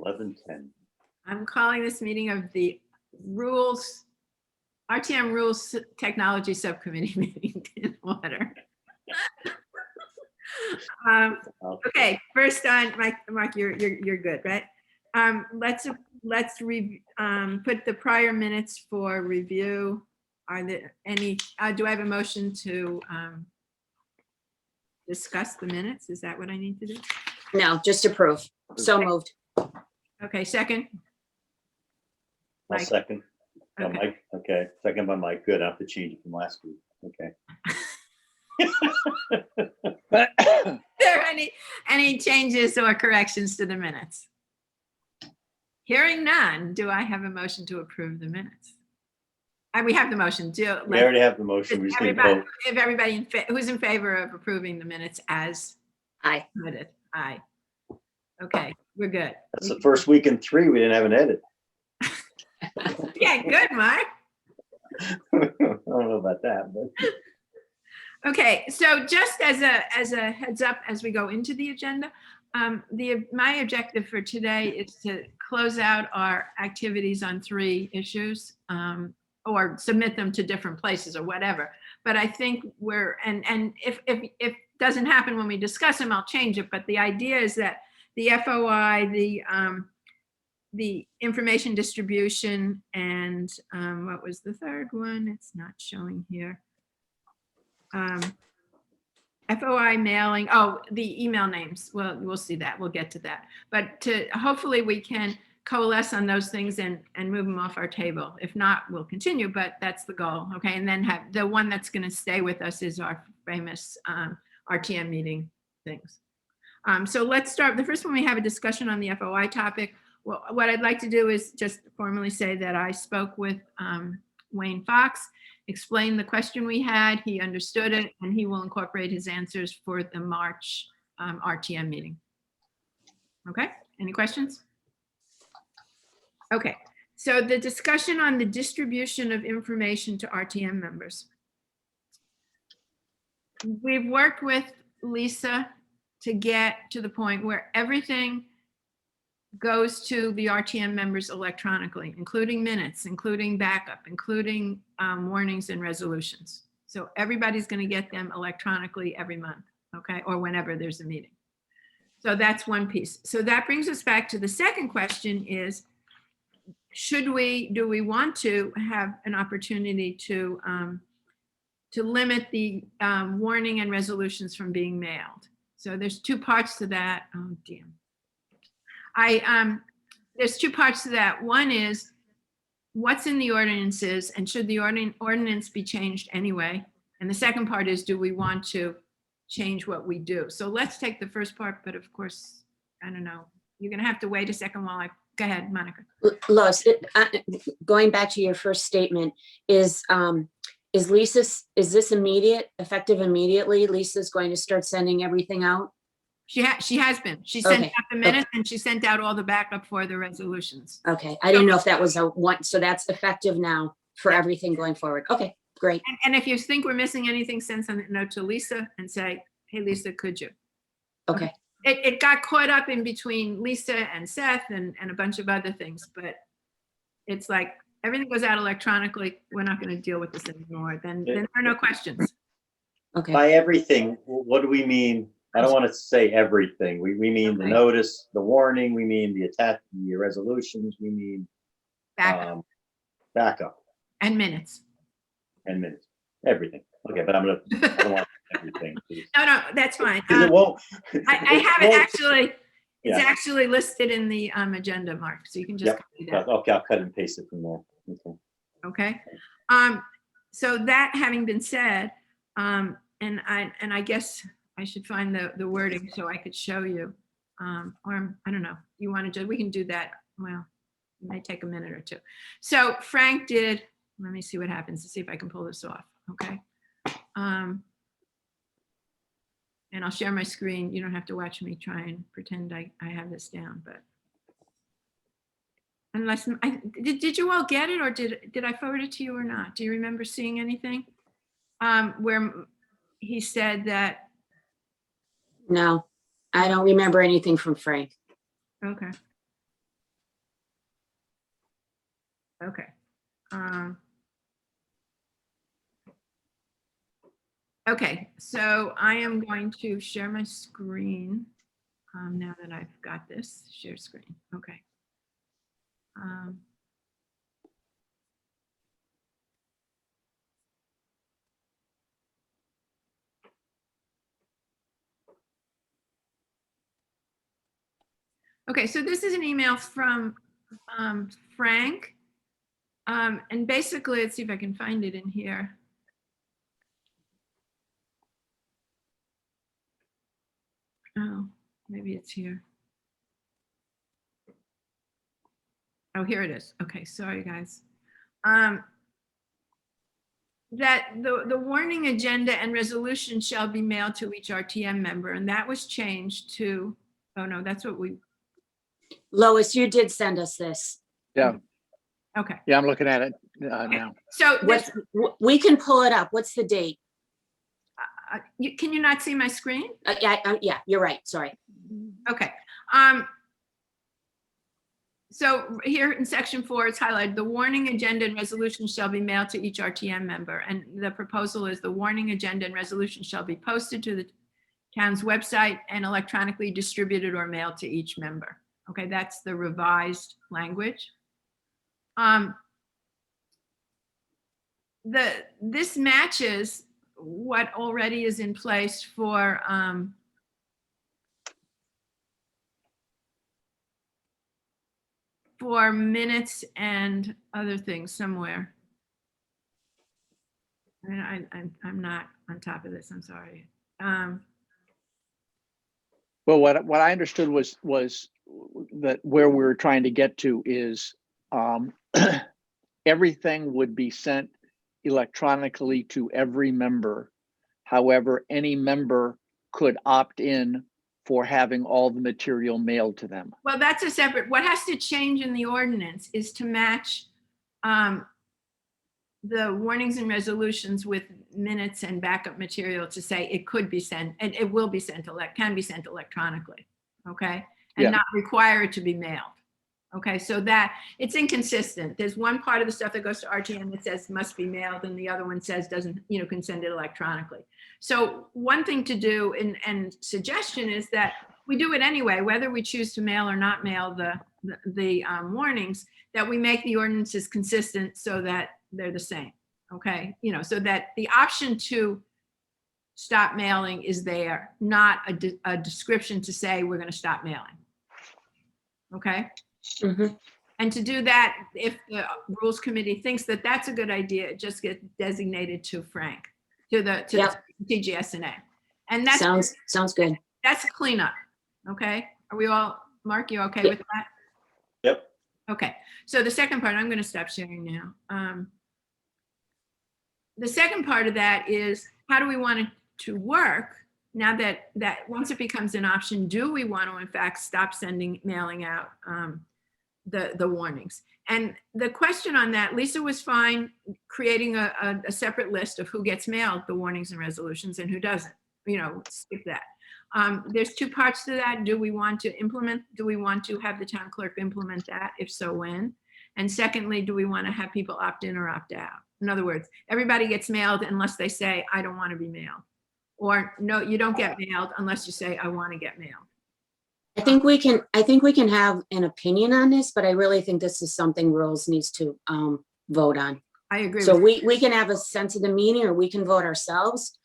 11:10. I'm calling this meeting of the RTM Rules Technology Subcommittee meeting in order. Okay, first on, Mark, you're good, right? Let's put the prior minutes for review. Are there any, do I have a motion to discuss the minutes? Is that what I need to do? No, just approve. So moved. Okay, second. I'll Mike. second. Oh, Okay. Mike, okay, second by Mike. Good, I have to change it from last week. Okay. Are there any changes or corrections to the minutes? Hearing none, do I have a motion to approve the minutes? We have the motion. We already have the motion. We just need to vote. If everybody who's in favor of approving the minutes as Aye. submitted? Aye. Okay, we're good. That's the first week in 3 we didn't have an edit. Yeah, good, Mark. I don't know about that, but Okay, so just as a heads up as we go into the agenda, my objective for today is to close out our activities on 3 issues, or submit them to different places or whatever. But I think and if it doesn't happen when we discuss them, I'll change it. But the idea is that the FOI, the information distribution, and what was the third one? It's not showing here. FOI mailing, the email names. Well, we'll see that. We'll get to that. But hopefully we can coalesce on those things and move them off our table. If not, we'll continue, but that's the goal. Okay, and then have the one that's going to stay with us is our famous RTM meeting things. So let's start. The first one, we have a discussion on the FOI topic. Well, what I'd like to do is just formally say that I spoke with Wayne Fox, explained the question we had, he understood it, and he will incorporate his answers for the March RTM meeting. Okay, any questions? Okay, so the discussion on the distribution of information to RTM members. We've worked with Lisa to get to the point where everything goes to the RTM members electronically, including minutes, including backup, including warnings and resolutions. So everybody's going to get them electronically every month, okay, or whenever there's a meeting. So that's one piece. So that brings us back to the second question is, do we want to have an opportunity to limit the warning and resolutions from being mailed? So there's 2 parts to that. Oh, damn. There's 2 parts to that. One is what's in the ordinances and should the ordinance be changed anyway? And the second part is, do we want to change what we do? So let's take the first part, but of course, I don't know. You're going to have to wait a second while go ahead, Monica. Lois, going back to your first statement, is this immediate, effective immediately? Lisa's going to start sending everything out? She has been. She sent Okay. out the minutes and she sent out all the backup for the resolutions. Okay, I didn't know if that was a one, so that's effective now for everything going forward. Okay, great. And if you think we're missing anything, send a note to Lisa and say, hey, Lisa, could you? Okay, It got caught up in between Lisa and Seth and a bunch of other things, but it's like everything goes out electronically. We're not going to deal with this anymore. Then there are no questions. okay. by everything, what do we mean? I don't want to say everything. We mean the notice, the warning, we mean the resolutions, we mean Backup backup and minutes. and minutes, everything. Okay, but I don't want everything. Please. No, that's fine. 'Cause it won't. I have it actually. It's Yeah. actually listed in the agenda, Mark, so you can just Yep. copy that. Okay, I'll cut and paste it from there. Okay. Okay. So that having been said, and I guess I should find the wording so I could show you. Or I don't know. You want to do? We can do that. Well, it might take a minute or two. So Frank did. Let me see what happens to see if I can pull this off. Okay. And I'll share my screen. You don't have to watch me try and pretend I have this down, but unless did you all get it, or did I forward it to you or not? Do you remember seeing anything where he said that? No, I don't remember anything from Frank. Okay. Okay. Okay, so I am going to share my screen now that I've got this share screen. Okay. Okay, so this is an email from Frank. And basically, let's see if I can find it in here. Oh, maybe it's here. Oh, here it is. Okay, sorry, guys. That the warning agenda and resolution shall be mailed to each RTM member, and that was changed to, oh no, that's what we, Lois, you did send us this. Yeah, okay. yeah, I'm looking at it now. So this, We can pull it up. What's the date? can you not see my screen? Yeah, you're right. Sorry. Okay. So here in section 4, it's highlighted, the warning agenda and resolution shall be mailed to each RTM member. And the proposal is the warning agenda and resolution shall be posted to the town's website and electronically distributed or mailed to each member. Okay, that's the revised language. This matches what already is in place for minutes and other things somewhere. And I'm not on top of this, I'm sorry. Well, what I understood was that where we were trying to get to is everything would be sent electronically to every member. However, any member could opt in for having all the material mailed to them. Well, that's a separate, what has to change in the ordinance is to match the warnings and resolutions with minutes and backup material to say it could be sent, and it will be sent, can be sent electronically, okay? And Yeah. not require it to be mailed. Okay, so that, it's inconsistent. There's one part of the stuff that goes to RTM that says must be mailed, and the other one says doesn't, can send it electronically. So one thing to do, and suggestion is that we do it anyway, whether we choose to mail or not mail the warnings, that we make the ordinances consistent so that they're the same, okay? So that the option to stop mailing is there, not a description to say we're gonna stop mailing, okay? Mhm. And to do that, if the rules committee thinks that that's a good idea, it just gets designated to Frank, to the TGSNA. And that's Sounds good. that's a cleanup, okay? Are we all, Mark, you okay with that? Yep. Okay, so the second part, I'm gonna stop sharing now. The second part of that is, how do we want it to work now that once it becomes an option, do we want to in fact stop mailing out the warnings? And the question on that, Lisa was fine creating a separate list of who gets mailed the warnings and resolutions and who doesn't, skip that. There's two parts to that. Do we want to have the town clerk implement that? If so, when? And secondly, do we want to have people opt in or opt out? In other words, everybody gets mailed unless they say, I don't want to be mailed. Or no, you don't get mailed unless you say, I want to get mailed. I think we can have an opinion on this, but I really think this is something Rules needs to vote on. I agree. So we can have a sense of the meeting, or we can vote ourselves,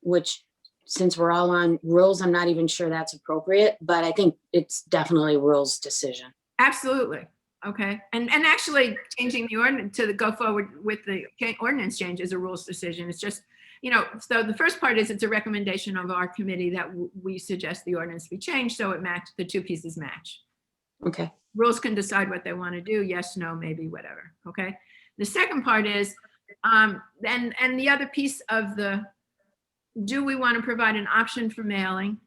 which, since we're all on Rules, I'm not even sure that's appropriate, but I think it's definitely Rules' decision. Absolutely. Okay. And actually changing the ordinance to go forward with the ordinance change is a rules decision. It's just, so the first part is it's a recommendation of our committee that we suggest the ordinance be changed so the two pieces match. Okay. Rules can decide what they want to do. Yes, no, maybe, whatever. Okay. The second part is, and the other piece of do we want to provide an option for mailing,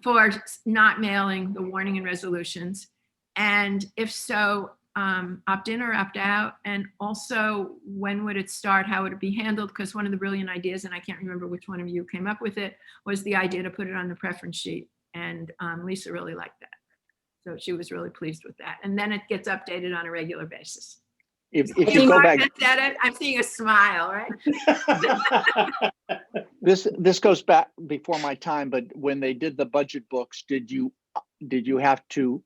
for not mailing the warning and resolutions? And if so, opt in or opt out? And also, when would it start? How would it be handled? Because one of the brilliant ideas, and I can't remember which one of you came up with it, was the idea to put it on the preference sheet. And Lisa really liked that. So she was really pleased with that. And then it gets updated on a regular basis. If I you think go Mark back, just said it. I'm seeing a smile, right? this goes back before my time, but when they did the budget books, did you have to,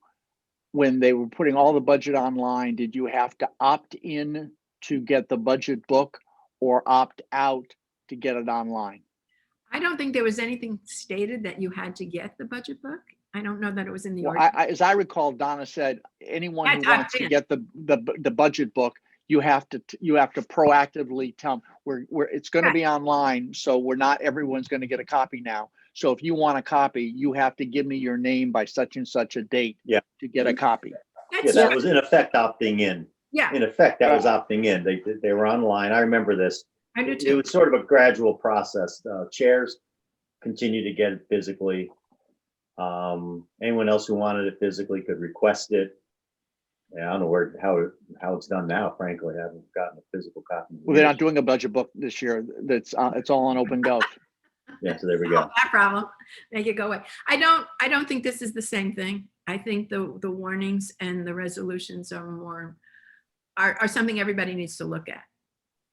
when they were putting all the budget online, did you have to opt in to get the budget book or opt out to get it online? I don't think there was anything stated that you had to get the budget book. I don't know that it was in the Well, ordinance. as I recall, Donna said, anyone who That's wants to opt-in. get the budget book, you have to proactively tell them it's going to be online. So everyone's going to get a copy now. So if you want a copy, you have to give me your name by such and such a date to get a copy. Yeah, That's that was in effect opting in. yeah, In effect, that was opting in. They were online. I remember this. I do It too. was sort of a gradual process. Chairs continue to get it physically. Anyone else who wanted it physically could request it. Yeah, I don't know how it's done now. Frankly, I haven't gotten a physical copy. Well, they're not doing a budget book this year. It's all on OpenGov. Yeah, so there we go. That problem, make it go away. I don't think this is the same thing. I think the warnings and the resolutions are something everybody needs to look at.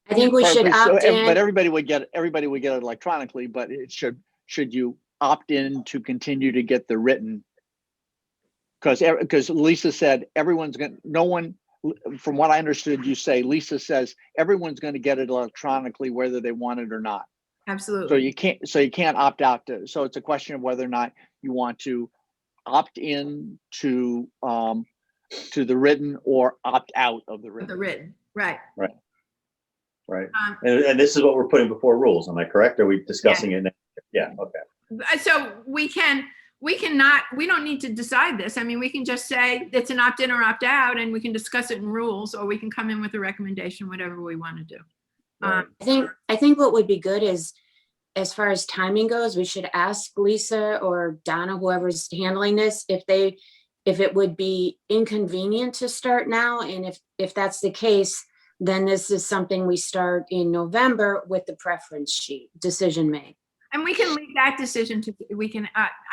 I think we should opt But in. everybody would get it electronically, but it should you opt in to continue to get the written? Because Lisa said from what I understood you say, Lisa says everyone's going to get it electronically whether they want it or not. Absolutely. So you can't opt out. So it's a question of whether or not you want to opt in to the written or opt out of the written. The written, right. Right. And this is what we're putting before rules. Am I correct? Are we discussing it now? Yeah. Okay. So we don't need to decide this. I mean, we can just say it's an opt-in or opt-out, and we can discuss it in rules, or we can come in with a recommendation, whatever we want to do. Right. I think what would be good is, as far as timing goes, we should ask Lisa or Donna, whoever's handling this, if it would be inconvenient to start now. And if that's the case, then this is something we start in November with the preference sheet decision made. And we can leave that decision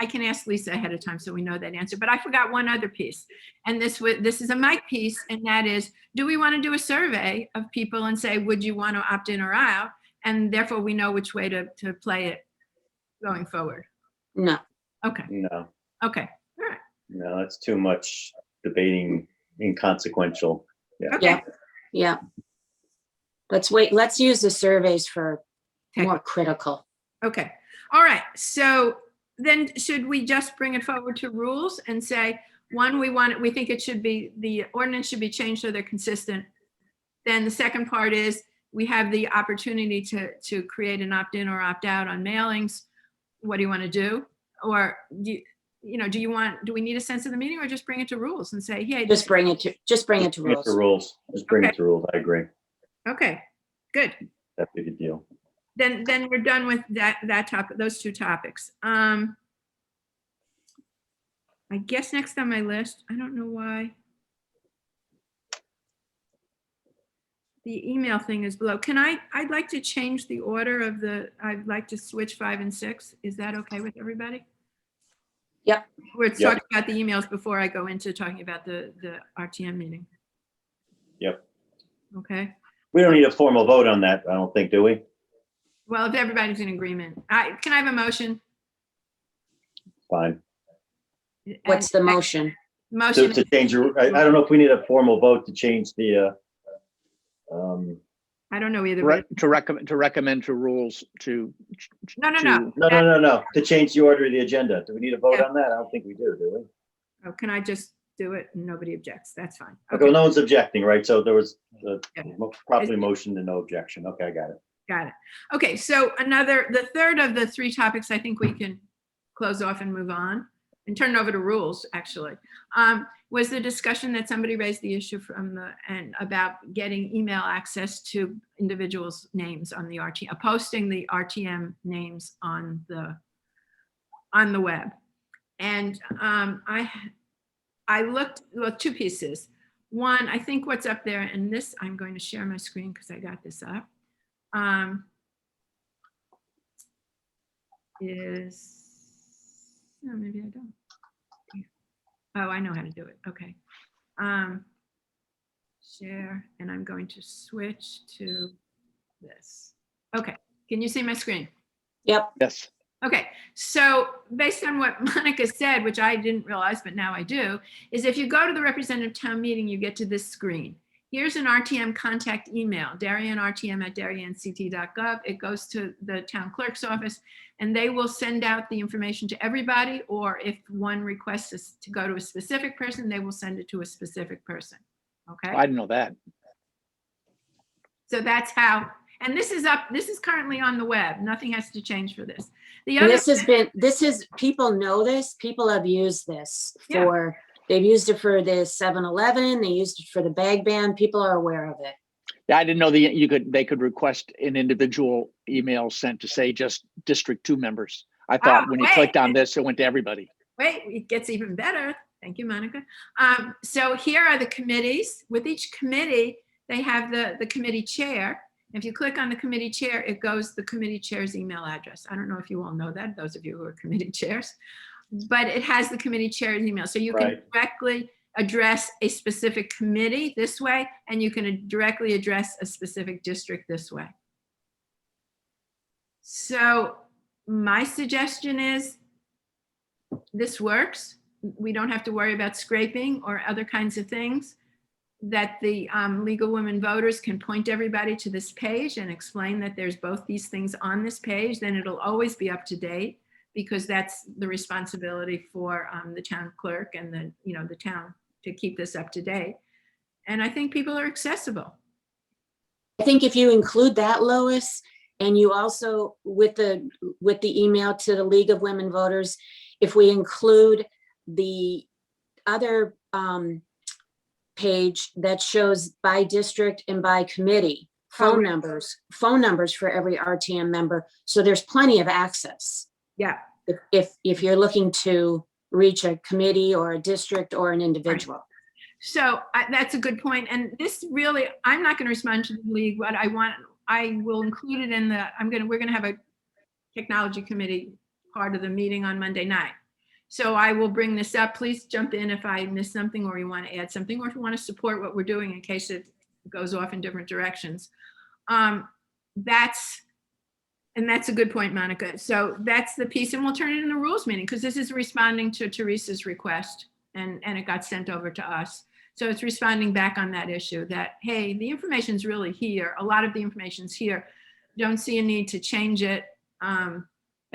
I can ask Lisa ahead of time so we know that answer. But I forgot one other piece. And this is a Mike piece, and that is, do we want to do a survey of people and say, would you want to opt in or out? And therefore we know which way to play it going forward. No. Okay. No, Okay. All right. no, that's too much debating, inconsequential. Okay. Yeah. Let's wait. Let's use the surveys for more critical. Okay. All right. So then should we just bring it forward to rules and say, one, we think the ordinance should be changed so they're consistent. Then the second part is we have the opportunity to create an opt-in or opt-out on mailings. What do you want to do? Or do we need a sense of the meeting, or just bring it to rules and say, hey, Just bring it to Bring it rules. to rules. Just bring it to rules. I agree. okay, good. That's a good deal. Then we're done with that topic, those two topics. I guess next on my list, I don't know why. The email thing is below. I'd like to change the order of I'd like to switch 5 and 6. Is that okay with everybody? Yep. We're Yep. talking about the emails before I go into talking about the RTM meeting. Yep. Okay. We don't need a formal vote on that, I don't think, do we? Well, if everybody's in agreement, can I have a motion? Fine. What's the motion? Motion. To change I don't know if we need a formal vote to change the, I don't know either. To recommend to rules to. No. no, to change the order of the agenda. Do we need a vote on that? I don't think we do we? Oh, can I just do it and nobody objects? That's fine. Okay, well, no one's objecting, right? So there was Yeah. properly motioned and no objection. Okay, I got it. Got it. Okay, so the third of the 3 topics, I think we can close off and move on and turn it over to rules, actually, was the discussion that somebody raised the issue about getting email access to individuals' names on the RTM, posting the RTM names on the web. And I looked, well, 2 pieces. One, I think what's up there, and this, I'm going to share my screen because I got this up. Maybe I don't. Oh, I know how to do it. Okay. share, and I'm going to switch to this. Okay, can you see my screen? Yep. Yes. Okay, so based on what Monica said, which I didn't realize, but now I do, is if you go to the representative town meeting, you get to this screen. Here's an RTM contact email, darien@rtm@darien.ct.gov. It goes to the town clerk's office, and they will send out the information to everybody, or if one requests us to go to a specific person, they will send it to a specific person. Okay, I didn't know that. so that's how, and this is currently on the web. Nothing has to change for this. The And other, people know this, people have used this Yeah. for, they've used it for the 7-Eleven, they used it for the bag ban, people are aware of it. Yeah, I didn't know they could request an individual email sent to say just District 2 members. I thought when you wait. clicked on this, it went to everybody. wait, it gets even better. Thank you, Monica. So here are the committees. With each committee, they have the committee chair. If you click on the committee chair, it goes the committee chair's email address. I don't know if you all know that, those of you who are committee chairs, but it has the committee chair's email. So you can Right. directly address a specific committee this way, and you can directly address a specific district this way. So my suggestion is this works. We don't have to worry about scraping or other kinds of things, that the League of Women Voters can point everybody to this page and explain that there's both these things on this page. Then it'll always be up to date, because that's the responsibility for the town clerk and the town to keep this up to date. And I think people are accessible. I think if you include that, Lois, and you also, with the email to the League of Women Voters, if we include the other page that shows by district and by committee, phone numbers for every RTM member. So there's plenty of access. Yeah. If you're looking to reach a committee or a district or an individual. So that's a good point. And this really, I'm not going to respond to the league. What I will include it in we're going to have a technology committee part of the meeting on Monday night. So I will bring this up. Please jump in if I miss something, or you want to add something, or if you want to support what we're doing in case it goes off in different directions. That's a good point, Monica. So that's the piece, and we'll turn it in the rules meeting, because this is responding to Teresa's request, and it got sent over to us. So it's responding back on that issue that, hey, the information's really here. A lot of the information's here. Don't see a need to change it.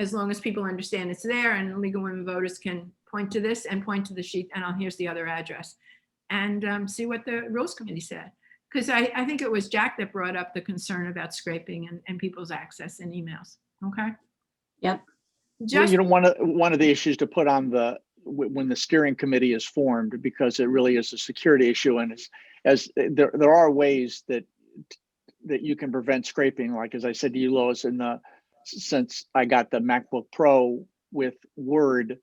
As long as people understand it's there, and League of Women Voters can point to this and point to the sheet, and here's the other address, and see what the Rules Committee said. Because I think it was Jack that brought up the concern about scraping and people's access in emails. Okay. Yep. Just, One of the issues to put on when the steering committee is formed, because it really is a security issue, and as there are ways that you can prevent scraping. Like, as I said to you, Lois, since I got the MacBook Pro with Word,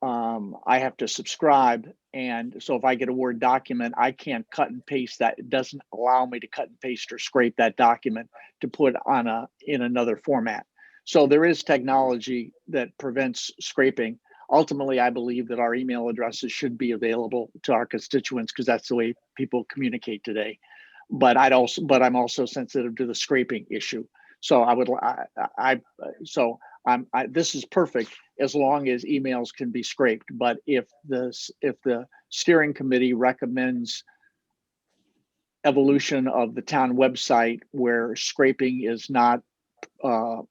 I have to subscribe. And so if I get a Word document, I can't cut and paste that. It doesn't allow me to cut and paste or scrape that document to put in another format. So there is technology that prevents scraping. Ultimately, I believe that our email addresses should be available to our constituents, because that's the way people communicate today. But I'm also sensitive to the scraping issue. So this is perfect as long as emails can be scraped. But if the steering committee recommends evolution of the town website where scraping is not an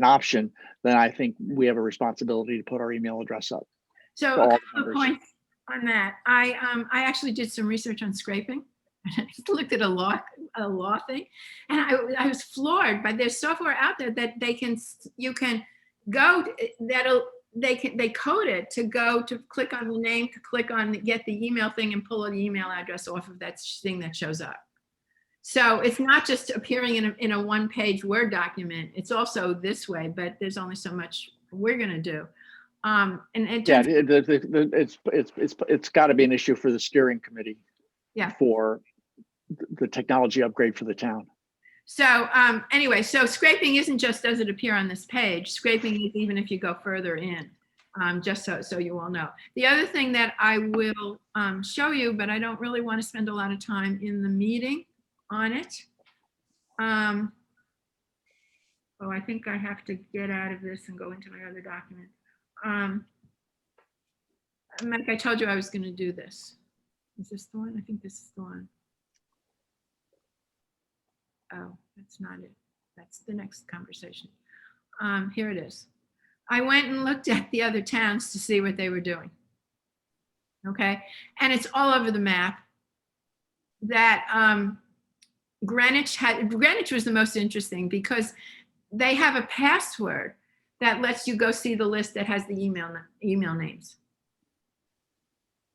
option, then I think we have a responsibility to put our email address up. so a couple of points on that. I actually did some research on scraping. I looked at a law thing, and I was floored by there's software out there that they code it to go to click on the name, to click on get the email thing and pull an email address off of that thing that shows up. So it's not just appearing in a one-page Word document. It's also this way, but there's only so much we're going to do. It's got to be an issue for the steering committee. Yeah. For the technology upgrade for the town. So anyway, so scraping isn't just does it appear on this page. Scraping is even if you go further in. just so you all know. The other thing that I will show you, but I don't really want to spend a lot of time in the meeting on it. Oh, I think I have to get out of this and go into my other document. Mike, I told you I was going to do this. Is this the one? I think this is the one. Oh, that's not it. That's the next conversation. Here it is. I went and looked at the other towns to see what they were doing. Okay, and it's all over the map. That Greenwich was the most interesting because they have a password that lets you go see the list that has the email names.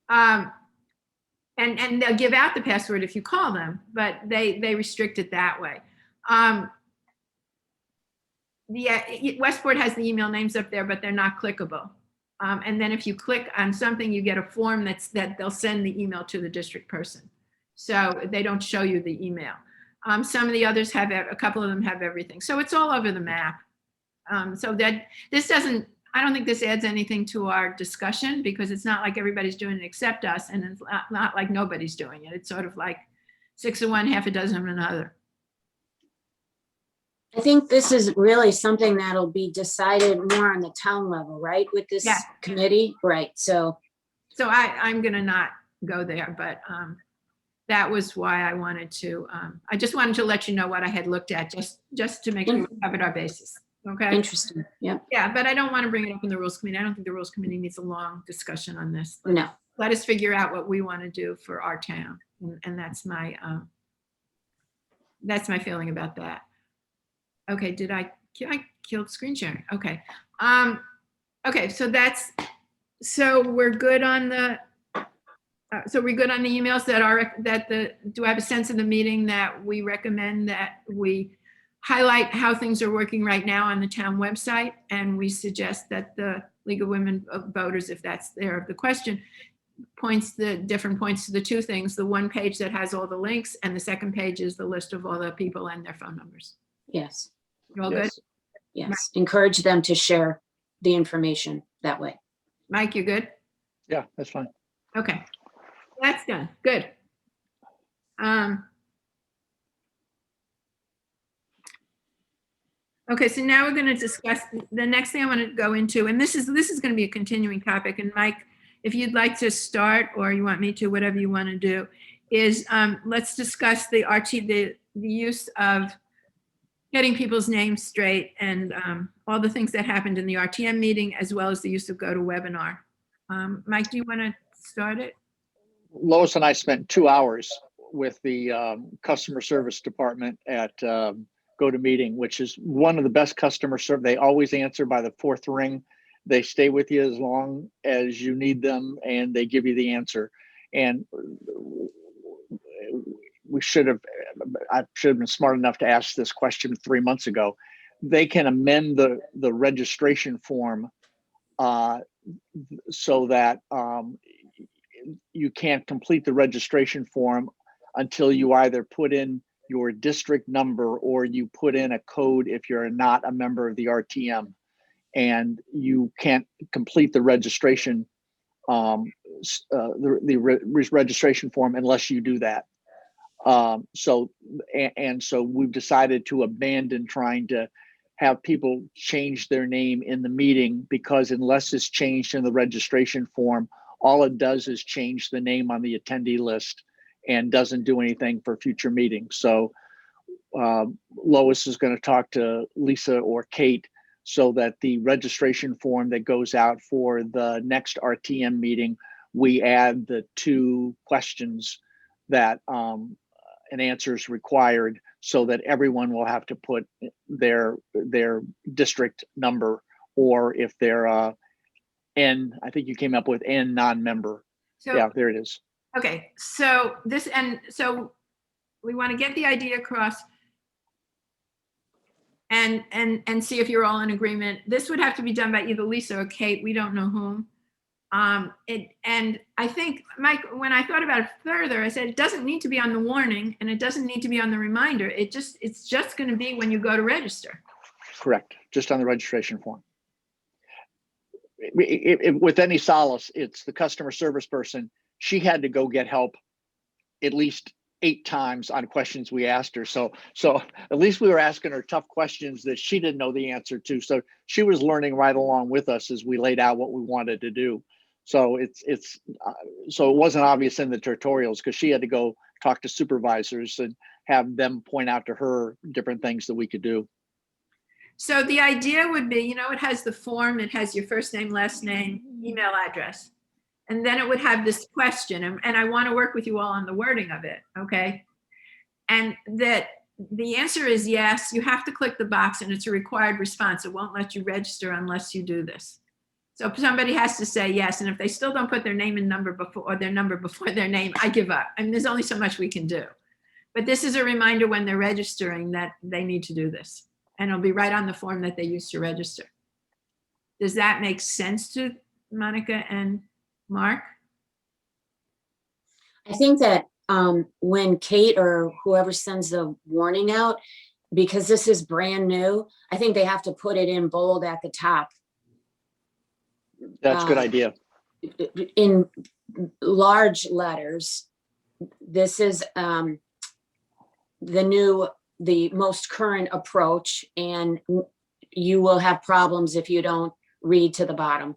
And they'll give out the password if you call them, but they restrict it that way. Westport has the email names up there, but they're not clickable. And then if you click on something, you get a form that they'll send the email to the district person. So they don't show you the email. Some of the others have, a couple of them have everything. So it's all over the map. So that this doesn't, I don't think this adds anything to our discussion because it's not like everybody's doing it except us, and it's not like nobody's doing it. It's sort of like 6 of one, half a dozen of another. I think this is really something that'll be decided more on the town level, right? With this Yeah. committee, right? So I'm going to not go there, but that was why I wanted to, I just wanted to let you know what I had looked at just to make sure we covered our bases. Okay. interesting. Yeah. Yeah, but I don't want to bring it up in the Rules Committee. I don't think the Rules Committee needs a long discussion on this. No. Let us figure out what we want to do for our town. And that's my feeling about that. Okay, I killed screen sharing. Okay. Okay, so we're good on the emails do I have a sense of the meeting that we recommend that we highlight how things are working right now on the town website, and we suggest that the League of Women Voters, if that's the question, points the different points to the two things, the one page that has all the links, and the second page is the list of all the people and their phone numbers. Yes. You all good? Yes. Encourage them to share the information that way. Mike, you good? Yeah, that's fine. Okay, that's done. Good. Okay, so now we're going to discuss the next thing I want to go into, and this is going to be a continuing topic. And Mike, if you'd like to start, or you want me to, whatever you want to do, is let's discuss the use of getting people's names straight and all the things that happened in the RTM meeting, as well as the use of GoToWebinar. Mike, do you want to start it? Lois and I spent 2 hours with the customer service department at GoToMeeting, which is one of the best customer service. They always answer by the fourth ring. They stay with you as long as you need them, and they give you the answer. And I should have been smart enough to ask this question 3 months ago. They can amend the registration form so that you can't complete the registration form until you either put in your district number or you put in a code if you're not a member of the RTM, and you can't complete the registration registration form unless you do that. So we've decided to abandon trying to have people change their name in the meeting, because unless it's changed in the registration form, all it does is change the name on the attendee list and doesn't do anything for future meetings. So Lois is going to talk to Lisa or Kate so that the registration form that goes out for the next RTM meeting, we add the 2 questions that an answer is required, so that everyone will have to put their district number, or if they're N, I think you came up with N non-member. So, yeah, there it is. Okay, so so we want to get the idea across and see if you're all in agreement. This would have to be done by either Lisa or Kate. We don't know whom. And I think, Mike, when I thought about it further, I said it doesn't need to be on the warning and it doesn't need to be on the reminder. It's just going to be when you go to register. Correct, just on the registration form. with any solace, it's the customer service person. She had to go get help at least 8 times on questions we asked her. So at least we were asking her tough questions that she didn't know the answer to. So she was learning right along with us as we laid out what we wanted to do. So so it wasn't obvious in the tutorials because she had to go talk to supervisors and have them point out to her different things that we could do. So the idea would be, you know, it has the form, it has your first name, last name, email address. And then it would have this question, and I want to work with you all on the wording of it, okay? And that the answer is yes, you have to click the box and it's a required response. It won't let you register unless you do this. So if somebody has to say yes, and if they still don't put their name and number before, or their number before their name, I give up. I mean, there's only so much we can do. But this is a reminder when they're registering that they need to do this. And it'll be right on the form that they used to register. Does that make sense to Monica and Mark? I think that when Kate or whoever sends the warning out, because this is brand new, I think they have to put it in bold at the top. That's a good idea. In large letters. This is the most current approach, and you will have problems if you don't read to the bottom.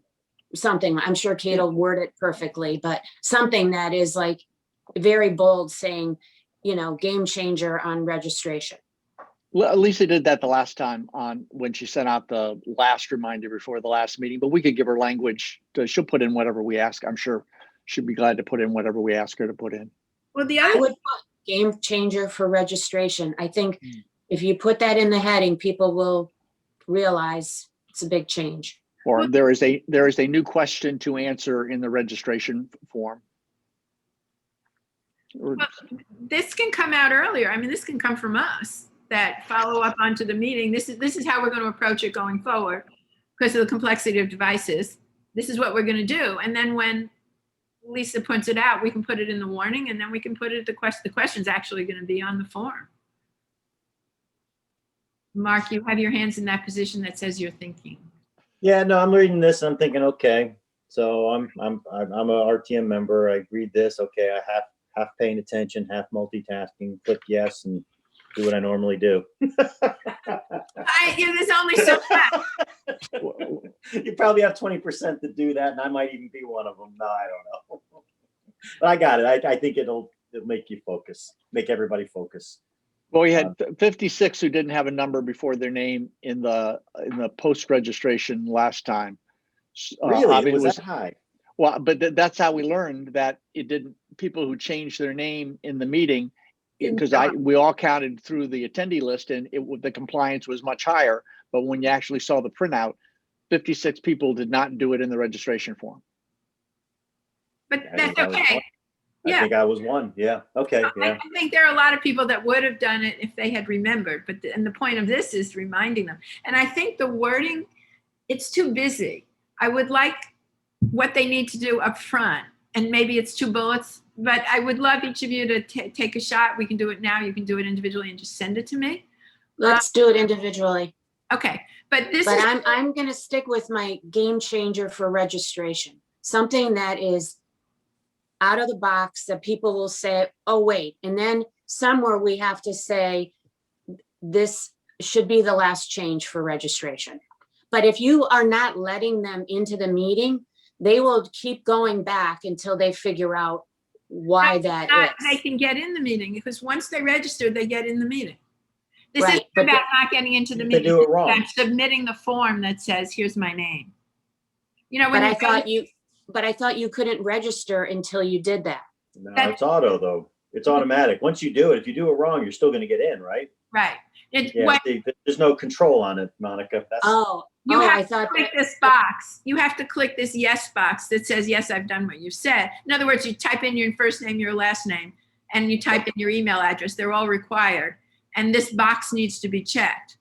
Something, I'm sure Kate will word it perfectly, but something that is like very bold, saying, you know, game changer on registration. Well, Lisa did that the last time on when she sent out the last reminder before the last meeting, but we could give her language. She'll put in whatever we ask. I'm sure she'd be glad to put in whatever we ask her to put in. Well, the I other, would put game changer for registration. I think if you put that in the heading, people will realize it's a big change. Or there is a new question to answer in the registration form. well, this can come out earlier. I mean, this can come from us, that follow up onto the meeting. This is how we're going to approach it going forward because of the complexity of devices. This is what we're going to do. And then when Lisa points it out, we can put it in the warning, and then we can put it, the question's actually going to be on the form. Mark, you have your hands in that position that says you're thinking. Yeah, no, I'm reading this. I'm thinking, okay, so I'm a RTM member. I read this. Okay, I half paying attention, half multitasking. Click yes and do what I normally do. There's only so much. You probably have 20% to do that, and I might even be one of them. No, I don't know. But I got it. I think it'll make you focus, make everybody focus. Well, we had 56 who didn't have a number before their name in the post registration last time. Really, it was that high? Well, but that's how we learned that it didn't. People who changed their name in the meeting, because we all counted through the attendee list, and the compliance was much higher. But when you actually saw the printout, 56 people did not do it in the registration form. But that's okay. I think I was one. Yeah. Okay. Yeah. I think there are a lot of people that would have done it if they had remembered. But and the point of this is reminding them. And I think the wording, it's too busy. I would like what they need to do up front, and maybe it's 2 bullets. But I would love each of you to take a shot. We can do it now. You can do it individually and just send it to me. Let's do it individually. Okay. But I'm going to stick with my game changer for registration. Something that is out of the box that people will say, oh, wait. And then somewhere we have to say, this should be the last change for registration. But if you are not letting them into the meeting, they will keep going back until they figure out why that is. They can get in the meeting, because once they register, they get in the meeting. This Right, isn't about not getting into the They meeting. do it wrong. It's about submitting the form that says, here's my name. You know, when But I thought you couldn't register until you did that. No, it's auto though. It's automatic. Once you do it, if you do it wrong, you're still going to get in, right? right. Yeah. There's no control on it, Monica. That's, You have I to thought click this box. You have to click this yes box that says, yes, I've done what you said. In other words, you type in your first name, your last name, and you type in your email address. They're all required. And this box needs to be checked.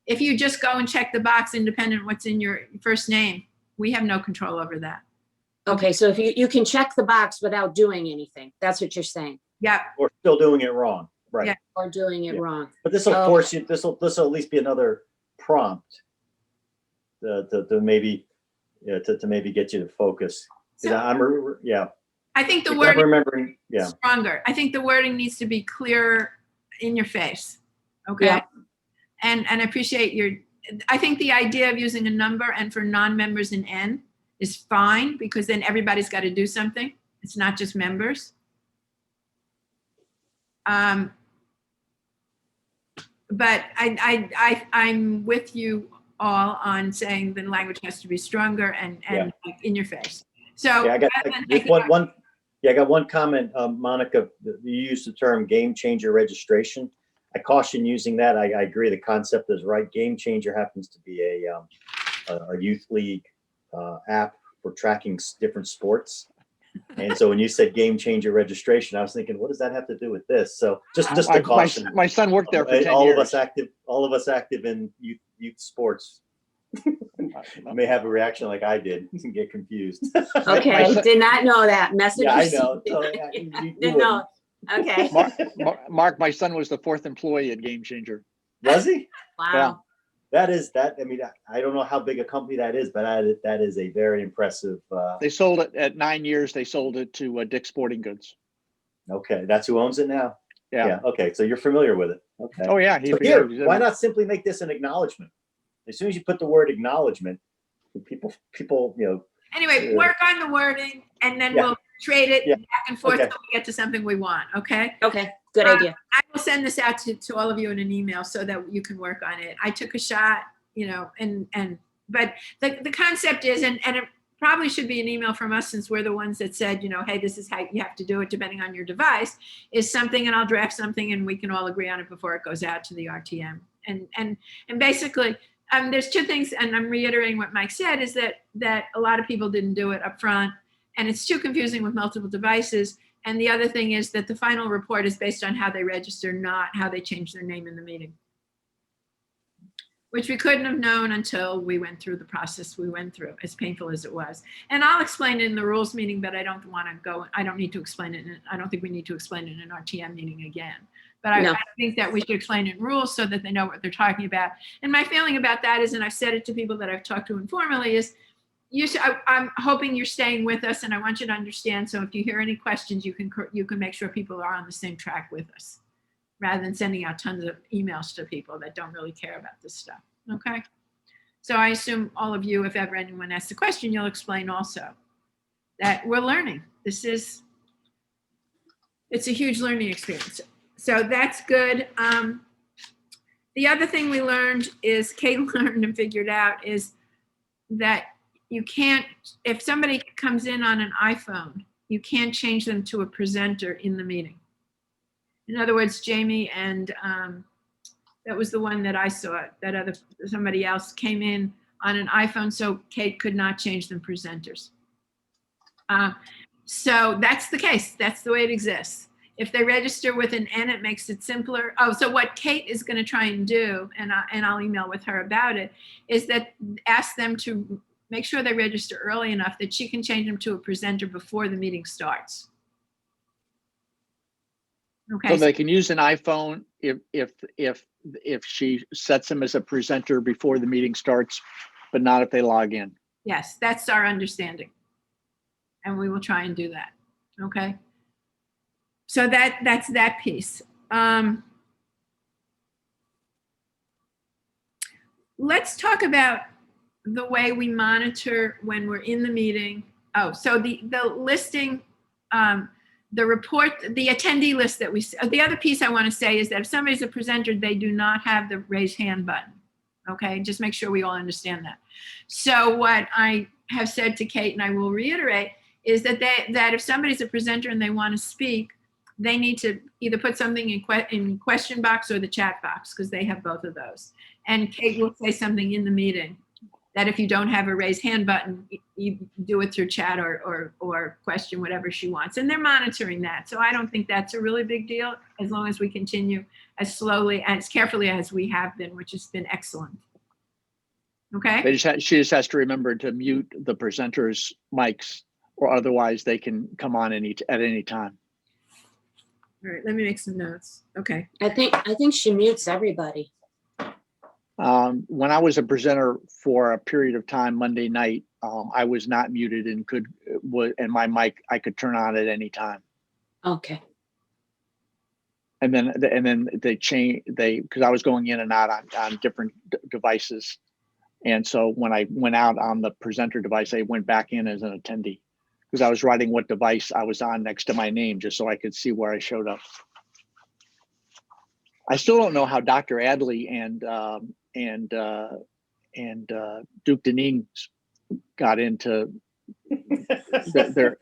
If you just go and check the box independent of what's in your first name, we have no control over that. Okay, so if you can check the box without doing anything, that's what you're saying, Yeah. or still doing it wrong, right? Yeah. or doing it Yeah. wrong. But this will force you. This will at least be another prompt to maybe Yeah, to maybe get you to focus. 'Cause So yeah, I think the I'm wording remembering, yeah. stronger. I think the wording needs to be clearer in your face. Okay. Yeah. And I appreciate I think the idea of using a number and for non-members an N is fine because then everybody's got to do something. It's not just members. But I'm with you all on saying the language has to be stronger and like in your face. So Yeah, I got rather than just taking out- one. Yeah, I got one comment, Monica. You used the term game changer registration. I caution using that. I agree. The concept is right. Game changer happens to be a youth league app for tracking different sports. And so when you said game changer registration, I was thinking, what does that have to do with this? So just a caution. My son worked there for 10 all years. All of us active in youth sports may have a reaction like I did and get confused. Okay, did not know that. Message Yeah, I received. know. So, you Didn't know. Okay. Mark, my son was the 4th employee at Game Changer. Was he? Wow. That is that. I mean, I don't know how big a company that is, but that is a very impressive. They sold it at 9 years. They sold it to Dick's Sporting Goods. Okay, that's who owns it now. Yeah. Okay, so you're familiar with it. Okay. Oh yeah. So here, why not simply make this an acknowledgement? As soon as you put the word acknowledgement, people, Anyway, work on the wording and then Yeah. we'll trade it Yeah. back and forth Okay. till we get to something we want. Okay. Okay, good idea. I will send this out to all of you in an email so that you can work on it. I took a shot, but the concept is, and it probably should be an email from us since we're the ones that said, hey, this is how you have to do it depending on your device, is something, and I'll draft something and we can all agree on it before it goes out to the RTM. And basically, there's two things, and I'm reiterating what Mike said, is that a lot of people didn't do it up front, and it's too confusing with multiple devices. And the other thing is that the final report is based on how they register, not how they change their name in the meeting, which we couldn't have known until we went through the process we went through, as painful as it was. And I'll explain it in the rules meeting, but I don't need to explain it. I don't think we need to explain it in an RTM meeting again. But I think that we should explain it in rules so that they know what they're talking about. And my feeling about that is, and I've said it to people that I've talked to informally, is I'm hoping you're staying with us, and I want you to understand. So if you hear any questions, you can make sure people are on the same track with us, rather than sending out tons of emails to people that don't really care about this stuff. Okay. So I assume all of you, if ever anyone asks a question, you'll explain also that we're learning. It's a huge learning experience. So that's good. The other thing we learned is, Kate learned and figured out, is that you can't, if somebody comes in on an iPhone, you can't change them to a presenter in the meeting. In other words, Jamie and that was the one that I saw, somebody else came in on an iPhone, so Kate could not change them presenters. So that's the case. That's the way it exists. If they register with an N, it makes it simpler. Oh, so what Kate is going to try and do, and I'll email with her about it, is that ask them to make sure they register early enough that she can change them to a presenter before the meeting starts. Okay. So they can use an iPhone if she sets them as a presenter before the meeting starts, but not if they log in. Yes, that's our understanding. And we will try and do that. Okay. So that's that piece. Let's talk about the way we monitor when we're in the meeting. Oh, so the listing, the report, the attendee list that the other piece I want to say is that if somebody's a presenter, they do not have the raise hand button. Okay, just make sure we all understand that. So what I have said to Kate, and I will reiterate, is that if somebody's a presenter and they want to speak, they need to either put something in question box or the chat box, because they have both of those. And Kate will say something in the meeting that if you don't have a raise hand button, you do it through chat or question, whatever she wants. And they're monitoring that. So I don't think that's a really big deal, as long as we continue as slowly and as carefully as we have been, which has been excellent. Okay? She just has to remember to mute the presenters' mics, or otherwise they can come on at any time. All right, let me make some notes. Okay. I think she mutes everybody. When I was a presenter for a period of time Monday night, I was not muted and and my mic, I could turn on at any time. Okay. And then because I was going in and out on different devices. And so when I went out on the presenter device, I went back in as an attendee because I was writing what device I was on next to my name, just so I could see where I showed up. I still don't know how Dr. Adley and Duke Deneen got into their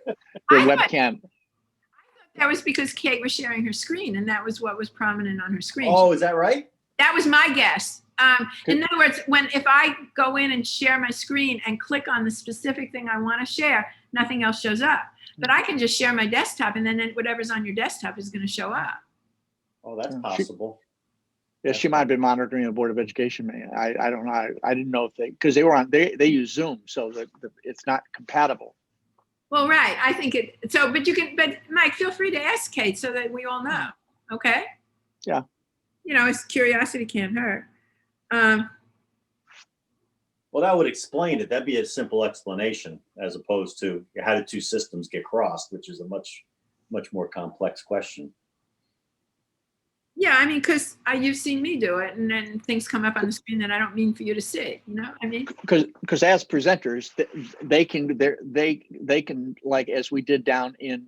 webcam. That was because Kate was sharing her screen, and that was what was prominent on her screen. Oh, is that right? That was my guess. In other words, if I go in and share my screen and click on the specific thing I want to share, nothing else shows up. But I can just share my desktop, and then whatever's on your desktop is going to show up. Oh, that's possible. Yeah, she might have been monitoring the Board of Education. Man, I don't know. I didn't know if because they use Zoom, so it's not compatible. Well, right. I think but Mike, feel free to ask Kate so that we all know. Okay. Yeah. It's curiosity can't hurt. Well, that would explain it. That'd be a simple explanation as opposed to how did two systems get crossed, which is a much more complex question. Yeah, I mean, because you've seen me do it, and then things come up on the screen that I don't mean for you to see. I mean, because as presenters, they can like as we did down in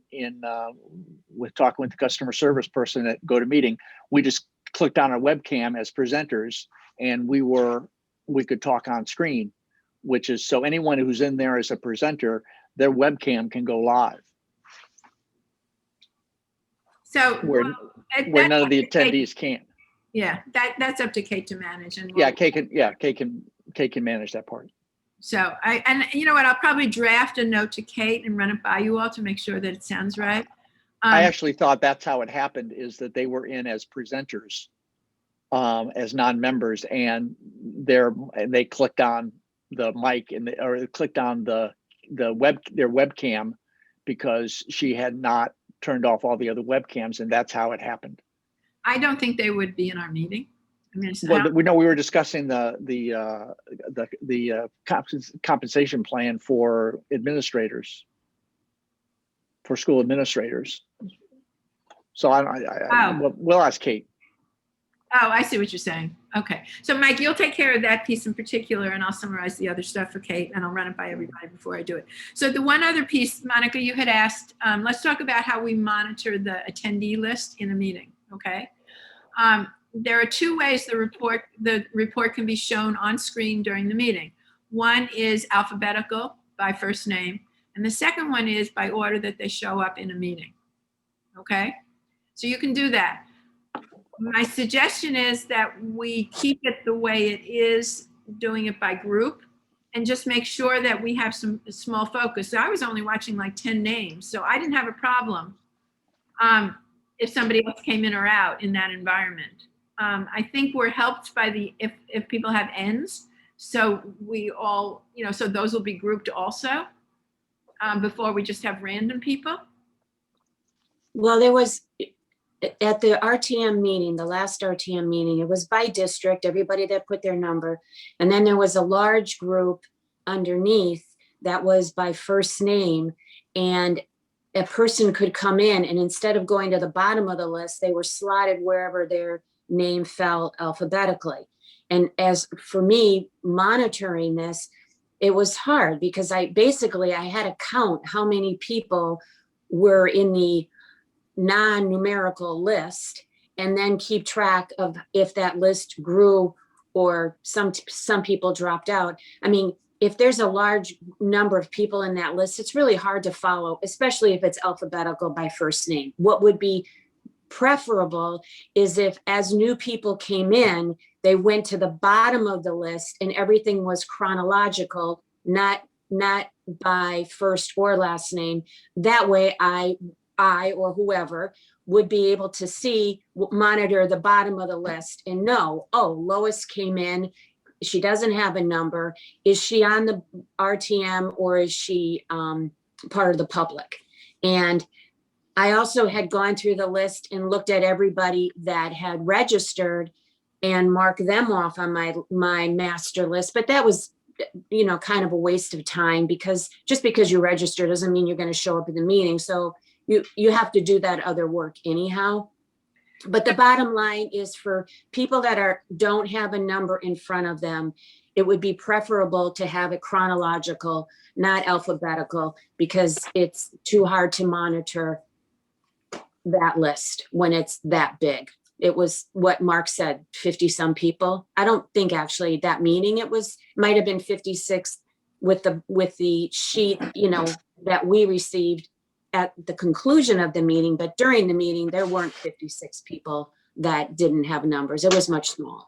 with talking with the customer service person at GoToMeeting, we just clicked on our webcam as presenters, and we could talk on screen, which is so anyone who's in there as a presenter, their webcam can go live. So where none of the attendees can. Yeah, that's up to Kate to manage. And Kate can manage that part. So and you know what, I'll probably draft a note to Kate and run it by you all to make sure that it sounds right. I actually thought that's how it happened, is that they were in as presenters, as non-members, and they clicked on the mic or clicked on their webcam because she had not turned off all the other webcams, and that's how it happened. I don't think they would be in our meeting. I mean, we were discussing the compensation plan for administrators, for school administrators. So we'll ask Kate. Oh, I see what you're saying. Okay. So Mike, you'll take care of that piece in particular, and I'll summarize the other stuff for Kate, and I'll run it by everybody before I do it. So the one other piece, Monica, you had asked, let's talk about how we monitor the attendee list in a meeting, okay? There are two ways the report can be shown on screen during the meeting. One is alphabetical by first name, and the second one is by order that they show up in a meeting, okay? So you can do that. My suggestion is that we keep it the way it is, doing it by group, and just make sure that we have some small focus. So I was only watching like 10 names, so I didn't have a problem if somebody else came in or out in that environment. I think we're helped by if people have ends, so we all, so those will be grouped also before we just have random people. Well, there was, at the RTM meeting, the last RTM meeting, it was by district, everybody that put their number. And then there was a large group underneath that was by first name. And a person could come in, and instead of going to the bottom of the list, they were slotted wherever their name fell alphabetically. And as for me monitoring this, it was hard because I had to count how many people were in the non-numerical list, and then keep track of if that list grew or some people dropped out. I mean, if there's a large number of people in that list, it's really hard to follow, especially if it's alphabetical by first name. What would be preferable is if, as new people came in, they went to the bottom of the list and everything was chronological, not by first or last name. That way I or whoever would be able to monitor the bottom of the list and know, oh, Lois came in, she doesn't have a number. Is she on the RTM or is she part of the public? And I also had gone through the list and looked at everybody that had registered and mark them off on my master list. But that was, kind of a waste of time, because just because you register doesn't mean you're going to show up at the meeting. So you have to do that other work anyhow. But the bottom line is, for people that don't have a number in front of them, it would be preferable to have it chronological, not alphabetical, because it's too hard to monitor that list when it's that big. It was what Mark said, 50 some people. I don't think actually that meeting might have been 56 with the sheet, that we received at the conclusion of the meeting, but during the meeting, there weren't 56 people that didn't have numbers. It was much smaller.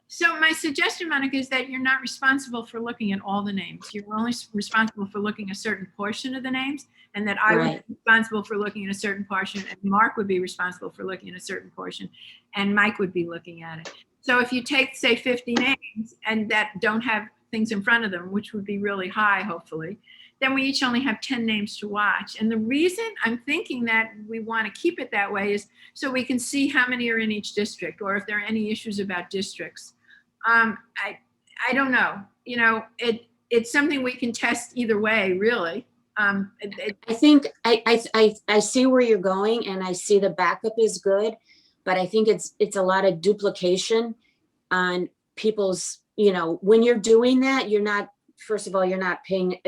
So my suggestion, Monica, is that you're not responsible for looking at all the names. You're only responsible for looking a certain portion of the names, and that I would be responsible for looking at a certain portion, and Mark would be responsible for looking at a certain portion, and Mike would be looking at it. So if you take, say, 50 names and that don't have things in front of them, which would be really high, hopefully, then we each only have 10 names to watch. And the reason I'm thinking that we want to keep it that way is so we can see how many are in each district, or if there are any issues about districts. I don't know. It's something we can test either way, really. I think I see where you're going, and I see the backup is good, but I think it's a lot of duplication on people's, when you're doing that, first of all, you're not paying,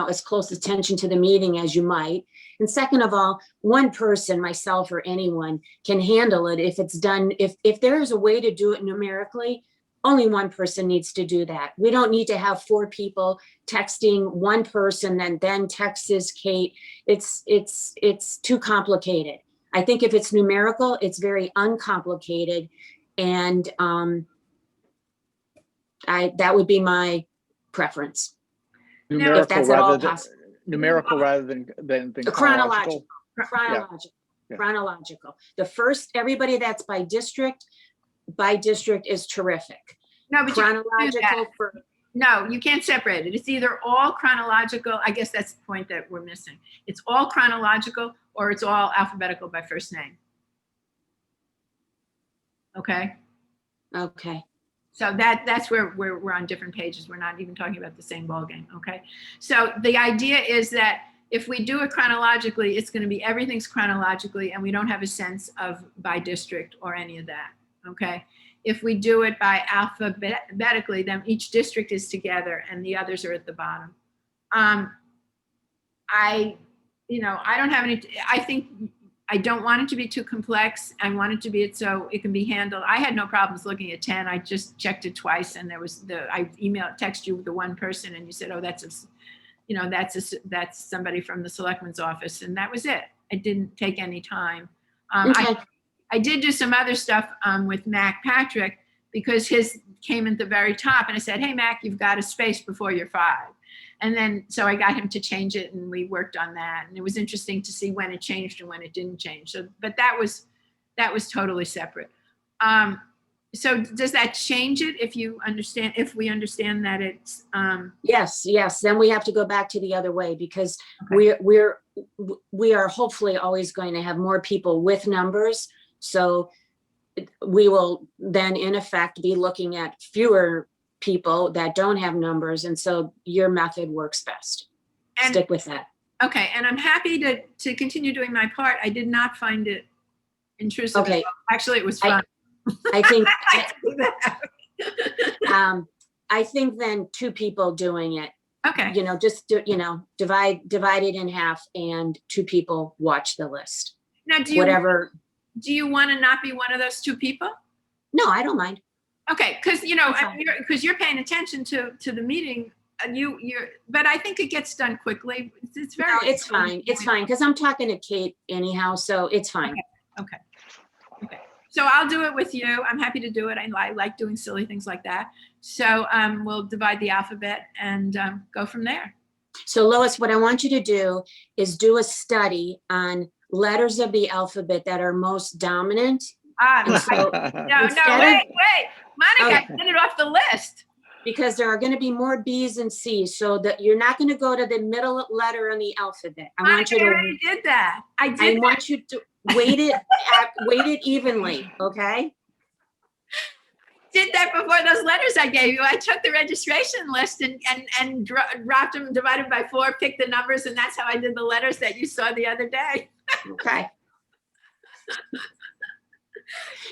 as close attention to the meeting as you might. And second of all, one person, myself or anyone, can handle it if it's done. If there is a way to do it numerically, only one person needs to do that. We don't need to have 4 people texting one person and then texts Kate. It's too complicated. I think if it's numerical, it's very uncomplicated. And that would be my preference. Numerical that's at all rather than possible. Numerical rather than Chronological. Yeah. Chronological. The first, everybody that's by district is terrific. No, but chronological no, you can't separate it. It's either all chronological. I guess that's the point that we're missing. It's all chronological, or it's all alphabetical by first name. Okay. So that's where we're on different pages. We're not even talking about the same ballgame. Okay. So the idea is that if we do it chronologically, it's going to be everything's chronologically, and we don't have a sense of by district or any of that. Okay. If we do it by alphabetically, then each district is together and the others are at the bottom. I don't have any, I think I don't want it to be too complex. I want it to be so it can be handled. I had no problems looking at 10. I just checked it twice, and I text you the one person, and you said, oh, that's somebody from the selectman's office. And that was it. It didn't take any time. Okay. I did do some other stuff with Mac Patrick, because his came at the very top, and I said, hey, Mac, you've got a space before your 5. And then, so I got him to change it, and we worked on that. And it was interesting to see when it changed and when it didn't change. So, but that was totally separate. So does that change it if we understand that it's, Yes. Then we have to go back to the other way, because okay. we are hopefully always going to have more people with numbers. So we will then in effect be looking at fewer people that don't have numbers. And so your method works best. Stick with that. Okay. And I'm happy to continue doing my part. I did not find it intrusive. Okay. Actually, it was fun. I think, I I think then 2 people doing it, okay. just divide it in half, and 2 people watch the list. Now, do you want to not be one of those 2 people? No, I don't mind. Okay, because you're paying attention to the meeting, and but I think it gets done quickly. It's very. No, it's fine. It's fine, because I'm talking to Kate anyhow, so it's fine. Okay. So I'll do it with you. I'm happy to do it. I like doing silly things like that. So we'll divide the alphabet and go from there. So Lois, what I want you to do is do a study on letters of the alphabet that are most dominant. No, wait. Monica, get it off the list. Because there are going to be more B's and C's, so that you're not going to go to the middle letter in the alphabet. I want you to. I already did that. I want you to weight it evenly. Okay. did that before those letters I gave you. I took the registration list and dropped them, divided by 4, picked the numbers, and that's how I did the letters that you saw the other day. Okay.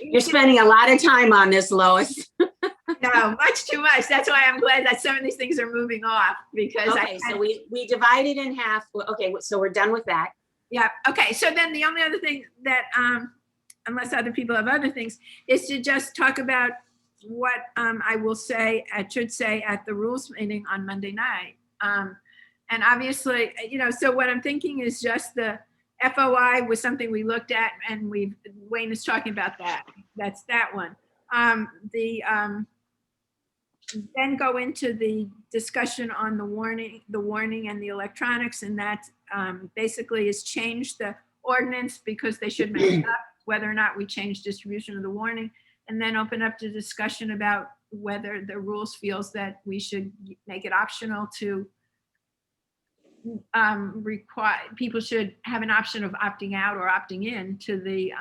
You're spending a lot of time on this, Lois. No, much too much. That's why I'm glad that some of these things are moving off, because Okay, so we divided in half. Okay, so we're done with that. yeah. Okay. So then the only other thing that, unless other people have other things, is to just talk about what I will say, I should say at the rules meeting on Monday night. And obviously, so what I'm thinking is just the FOI was something we looked at, and Wayne is talking about that. That's that one. Then go into the discussion on the warning and the electronics, and that basically is change the ordinance because they should match up, whether or not we change distribution of the warning, and then open up to discussion about whether the rules feels that we should make it optional to require, people should have an option of opting out or opting in to the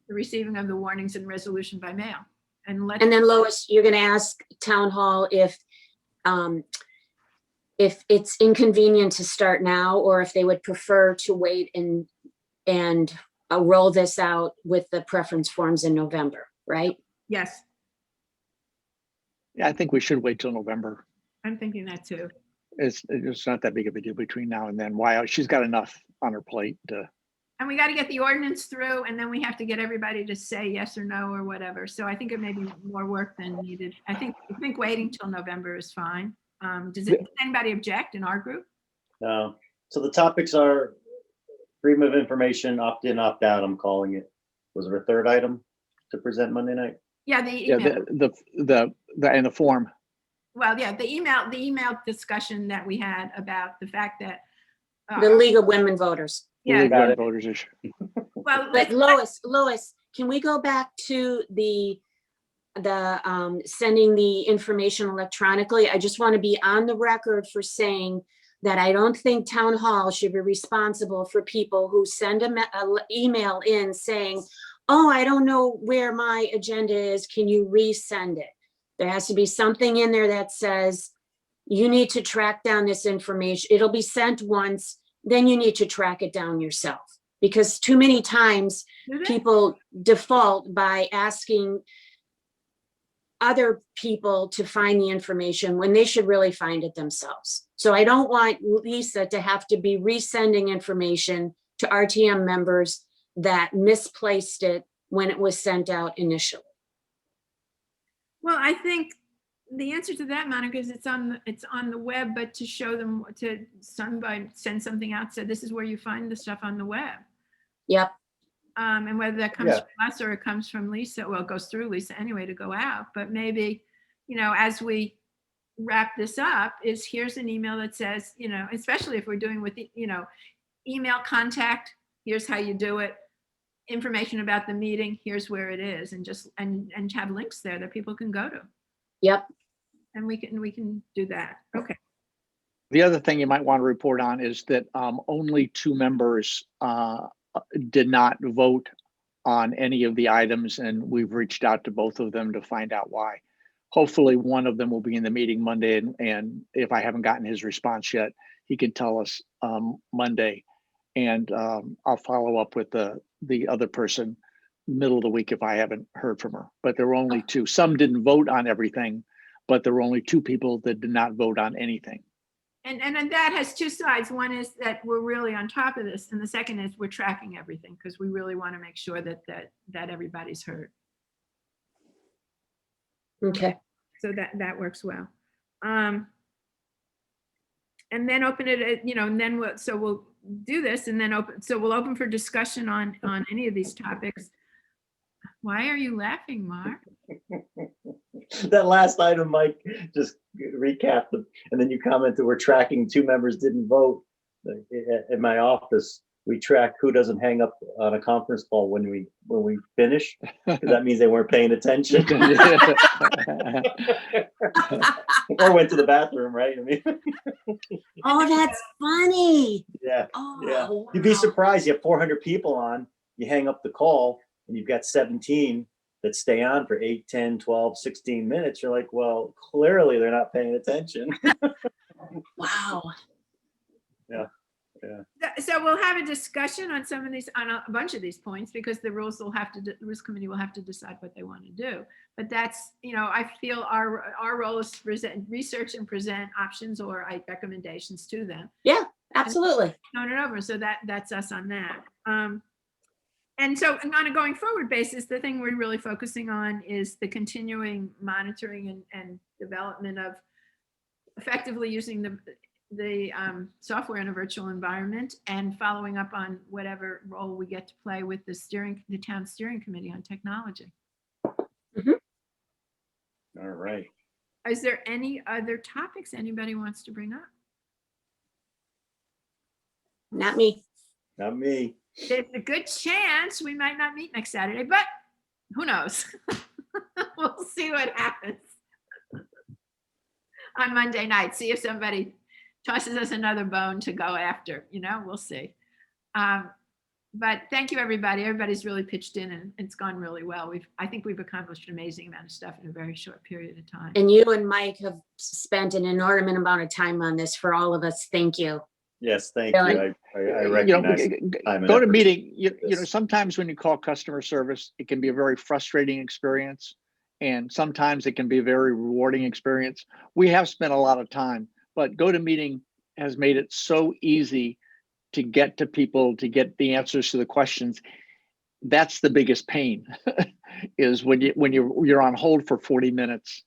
receiving of the warnings and resolution by mail. And then Lois, you're going to ask town hall if it's inconvenient to start now, or if they would prefer to wait and roll this out with the preference forms in November, right? Yes, Yeah, I think we should wait till November. I'm thinking that too. It's not that big of a deal between now and then. Why, she's got enough on her plate to. And we got to get the ordinance through, and then we have to get everybody to say yes or no or whatever. So I think it may be more work than needed. I think waiting till November is fine. Does anybody object in our group? No. So the topics are freedom of information, opt in, opt out, I'm calling it. Was there a third item to present Monday night? Yeah, the email. Yeah, and the form. Well, yeah, the email discussion that we had about the fact that The League of Women Voters. yeah. Got it. Voters issue. Well, But Lois, can we go back to the sending the information electronically? I just want to be on the record for saying that I don't think town hall should be responsible for people who send an email in saying, oh, I don't know where my agenda is. Can you resend it? There has to be something in there that says you need to track down this information. It'll be sent once, then you need to track it down yourself. Because too many times people default by asking other people to find the information when they should really find it themselves. So I don't want Lisa to have to be resending information to RTM members that misplaced it when it was sent out initially. Well, I think the answer to that, Monica, is it's on the web, but to show them, to somebody send something out, so this is where you find the stuff on the web. Yep. And whether that comes from us or it comes from Lisa, well, it goes through Lisa anyway to go out. But maybe, as we wrap this up, is here's an email that says, especially if we're doing with, email contact, here's how you do it. Information about the meeting, here's where it is, and just and have links there that people can go to. Yep. And we can do that. Okay. The other thing you might want to report on is that only 2 members did not vote on any of the items, and we've reached out to both of them to find out why. Hopefully one of them will be in the meeting Monday, and if I haven't gotten his response yet, he can tell us Monday, and I'll follow up with the other person middle of the week if I haven't heard from her. But there were only 2. Some didn't vote on everything, but there were only 2 people that did not vote on anything. And that has 2 sides. One is that we're really on top of this, and the second is we're tracking everything because we really want to make sure that everybody's heard. Okay. So that works well. And then open it, and then we'll do this, and then we'll open for discussion on any of these topics. Why are you laughing, Mark? That last item, Mike, just recap them, and then you commented we're tracking 2 members didn't vote. In my office, we track who doesn't hang up on a conference call when we finish, because that means they weren't paying attention. Or went to the bathroom, right? I mean, Oh, that's funny. yeah. Oh, Yeah, wow. you'd be surprised. You have 400 people on, you hang up the call, and you've got 17 that stay on for 8, 10, 12, 16 minutes. You're like, well, clearly they're not paying attention. Wow. So we'll have a discussion on some of these, on a bunch of these points, because the rules rules committee will have to decide what they want to do. But that's, I feel our role is to research and present options or recommendations to them. Yeah, absolutely. Turn it over. So that's us on that. And so on a going forward basis, the thing we're really focusing on is the continuing monitoring and development of effectively using the software in a virtual environment, and following up on whatever role we get to play with the town steering committee on technology. All right. Is there any other topics anybody wants to bring up? Not me. Not me. There's a good chance we might not meet next Saturday, but who knows? We'll see what happens on Monday night. See if somebody tosses us another bone to go after, we'll see. But thank you, everybody. Everybody's really pitched in, and it's gone really well. I think we've accomplished an amazing amount of stuff in a very short period of time. And you and Mike have spent an inordinate amount of time on this for all of us. Thank you. Yes, thank you. Really? I recognize. time and Go to effort. meeting, Yes. sometimes when you call customer service, it can be a very frustrating experience. And sometimes it can be a very rewarding experience. We have spent a lot of time, but GoToMeeting has made it so easy to get to people, to get the answers to the questions. That's the biggest pain is when you're on hold for 40 minutes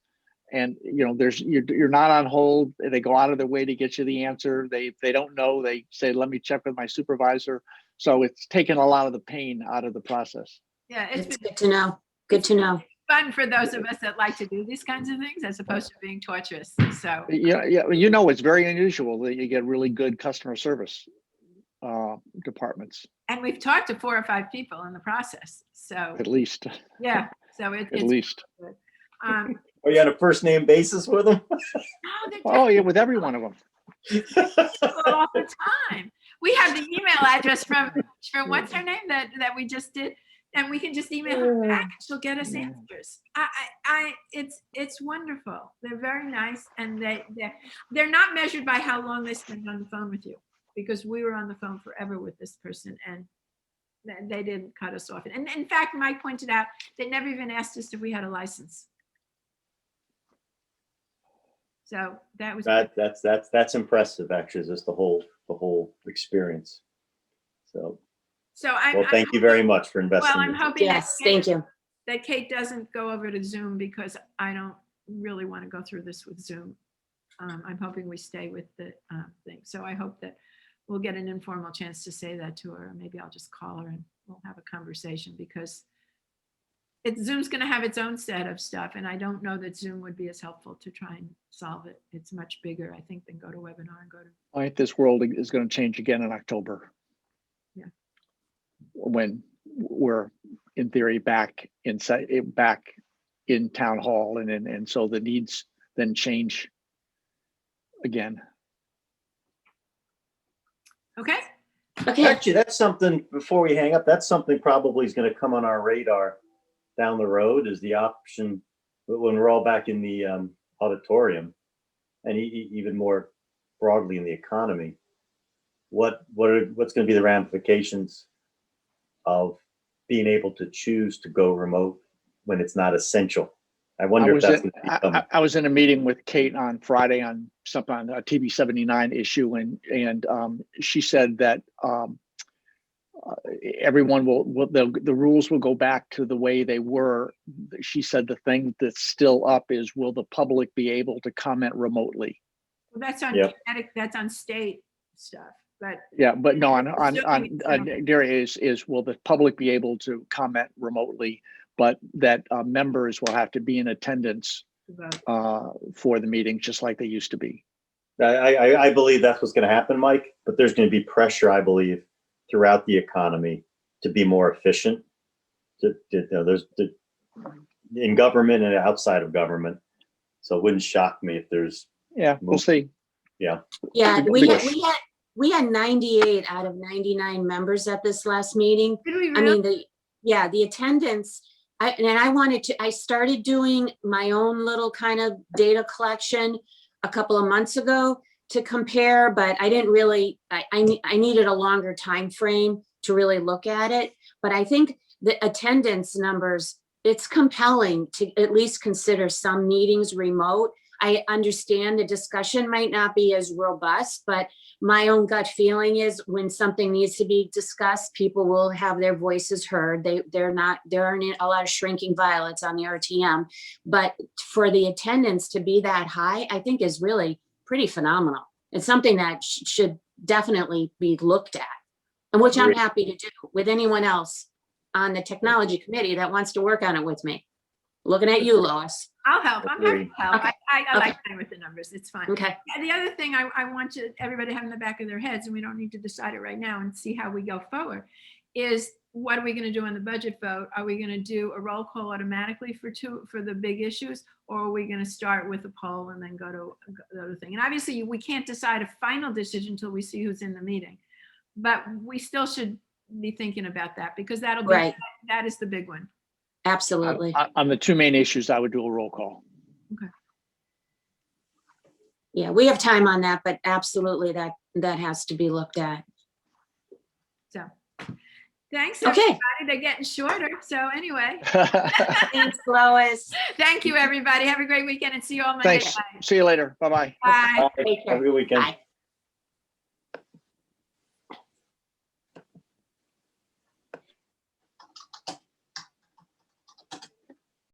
and you're not on hold. They go out of their way to get you the answer. They don't know. They say, let me check with my supervisor. So it's taken a lot of the pain out of the process. Yeah, It's it's good to know. Good to know. fun for those of us that like to do these kinds of things, as opposed to being torturous. So Yeah, it's very unusual that you get really good customer service departments, and we've talked to 4 or 5 people in the process. So at least. yeah, so At it's least. good. Are you on a first name basis with them? They're Oh yeah, with every one of them. all the time. We have the email address from what's her name that we just did, and we can just email her back and she'll get us answers. It's wonderful. They're very nice, and they're not measured by how long they spend on the phone with you, because we were on the phone forever with this person and they didn't cut us off. And in fact, Mike pointed out they never even asked us if we had a license. So that was That's impressive, actually, just the whole experience. So, well, thank you very much for investing. Well, I'm hoping Yes, thank you. that Kate doesn't go over to Zoom, because I don't really want to go through this with Zoom. I'm hoping we stay with the thing. So I hope that we'll get an informal chance to say that to her. Maybe I'll just call her and we'll have a conversation, because Zoom's going to have its own set of stuff. And I don't know that Zoom would be as helpful to try and solve it. It's much bigger, I think, than GoToWebinar and I think this world is going to change again in October. Yeah. When we're in theory back in town hall, and so the needs then change again. Okay. Okay. Actually, that's something, before we hang up, that's something probably is going to come on our radar down the road, is the option when we're all back in the auditorium, and even more broadly in the economy. What's going to be the ramifications of being able to choose to go remote when it's not essential? I wonder if that's going to become. I was in a meeting with Kate on Friday on something on a TV 79 issue, and she said that everyone the rules will go back to the way they were. She said the thing that's still up is, will the public be able to comment remotely? Well, that's on Yep. that's on state stuff, but Yeah, but no, on Assuming Gary is will the public be able to comment remotely, but that members will have to be in attendance for the meeting, just like they used to be. I believe that's what's going to happen, Mike, but there's going to be pressure, I believe, throughout the economy to be more efficient. There's in government and outside of government. So it wouldn't shock me if there's. Yeah, we'll see. Yeah. Yeah, we had 98 out of 99 members at this last meeting. Did we I really? mean, the attendance, I started doing my own little kind of data collection a couple of months ago to compare, but I didn't really, I needed a longer time frame to really look at it. But I think the attendance numbers, it's compelling to at least consider some meetings remote. I understand the discussion might not be as robust, but my own gut feeling is when something needs to be discussed, people will have their voices heard. There aren't a lot of shrinking violets on the RTM, but for the attendance to be that high, I think is really pretty phenomenal. It's something that should definitely be looked at, and which I'm Agreed. happy to do with anyone else on the technology committee that wants to work on it with me. Looking at you, Lois. I'll help. I'm happy Agreed. to help. Okay. I like playing with the numbers. It's fun. Okay. And the other thing I want everybody to have in the back of their heads, and we don't need to decide it right now and see how we go forward, is what are we going to do on the budget vote? Are we going to do a roll call automatically for the big issues, or are we going to start with a poll and then go to the other thing? And obviously, we can't decide a final decision until we see who's in the meeting, but we still should be thinking about that, because that'll be Right. that is the big one. Absolutely. On the two main issues, I would do a roll call. Yeah, we have time on that, but absolutely that has to be looked at. So, thanks Okay. everybody. They're getting shorter. So anyway, Thanks, Lois. thank you everybody. Have a great weekend and see you all Monday Thanks. night. See you later. Bye-bye. Bye. Take care. Have a good weekend. Bye.